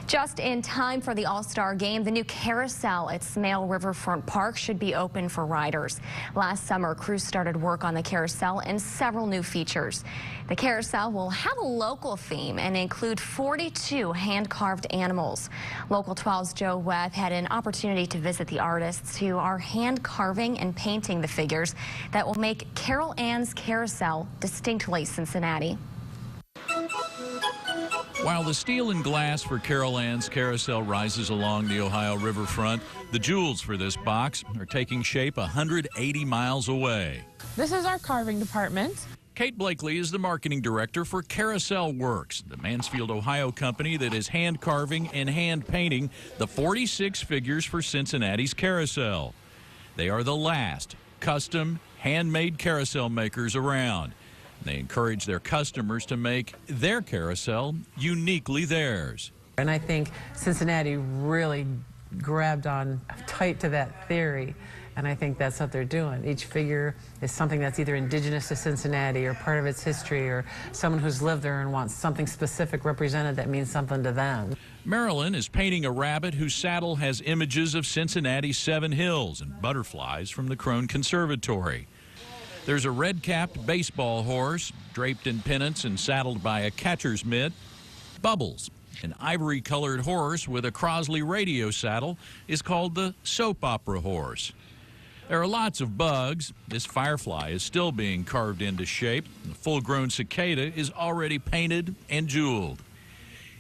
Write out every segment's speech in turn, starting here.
Just in time for the All-Star game, the new Carousel at Smale Riverfront Park should be open for riders. Last summer, crews started work on the Carousel and several new features. The Carousel will have a local theme and include 42 hand-carved animals. Local 12's Joe Webb had an opportunity to visit the artists who are hand-carving and painting the figures that will make Carol Ann's Carousel distinctly Cincinnati. While the steel and glass for Carol Ann's Carousel rises along the Ohio riverfront, the jewels for this box are taking shape 180 miles away. This is our carving department. Kate Blakely is the marketing director for Carousel Works, the Mansfield, Ohio company that is hand carving and hand painting the 46 figures for Cincinnati's Carousel. They are the last custom handmade carousel makers around. They encourage their customers to make their carousel uniquely theirs. And I think Cincinnati really grabbed on tight to that theory, and I think that's what they're doing. Each figure is something that's either indigenous to Cincinnati or part of its history, or someone who's lived there and wants something specific represented that means something to them. Marilyn is painting a rabbit whose saddle has images of Cincinnati's 7 hills and butterflies from the Crone Conservatory. There's a red-capped baseball horse draped in pennants and saddled by a catcher's mitt. Bubbles, an ivory-colored horse with a Crosley radio saddle, is called the soap opera horse. There are lots of bugs. This firefly is still being carved into shape. The full-grown cicada is already painted and jeweled.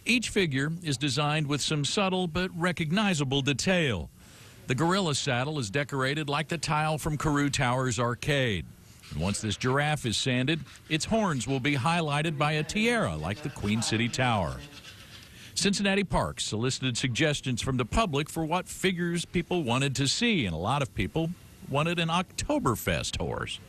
Each figure is designed with some subtle but recognizable detail. The gorilla saddle is decorated like the tile from Carew Towers Arcade. And once this giraffe is sanded, its horns will be highlighted by a tiara like the Queen City Tower. Cincinnati Parks solicited suggestions from the public for what figures people wanted to see, and a lot of people wanted an Oktoberfest horse.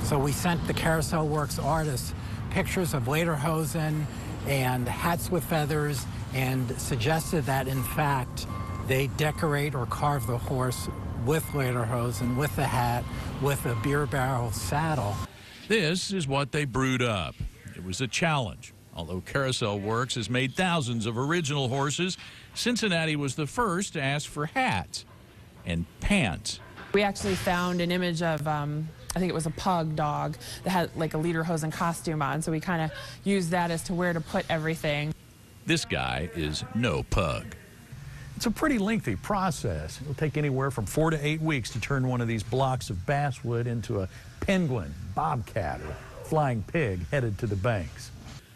So we sent the Carousel Works artists pictures of lederhosen and hats with feathers and suggested that, in fact, they decorate or carve the horse with lederhosen, with the hat, with a beer barrel saddle. This is what they brewed up. It was a challenge. Although Carousel Works has made thousands of original horses, Cincinnati was the first to ask for hats and pants. We actually found an image of, I think it was a pug dog that had like a lederhosen costume on, so we kind of used that as to where to put everything. This guy is no pug. It's a pretty lengthy process. It'll take anywhere from 4 to 8 weeks to turn one of these blocks of basswood into a penguin, bobcat, or flying pig headed to the banks.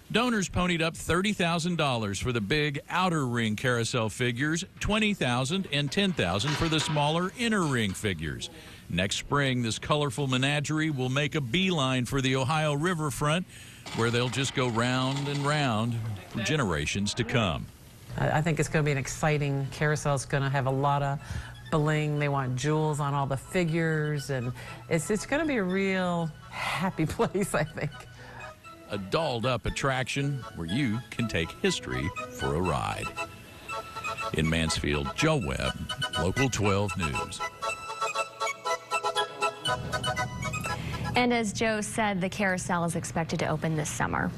Donors ponied up $30,000 for the big outer ring carousel figures, $20,000 and $10,000 for the smaller inner ring figures. Next spring, this colorful menagerie will make a beeline for the Ohio riverfront, where they'll just go round and round for generations to come. I think it's going to be an exciting carousel. It's going to have a lot of bling. They want jewels on all the figures, and it's going to be a real happy place, I think. A dolled-up attraction where you can take history for a ride. In Mansfield, Joe Webb, Local 12 News. And as Joe said, the Carousel is expected to open this summer.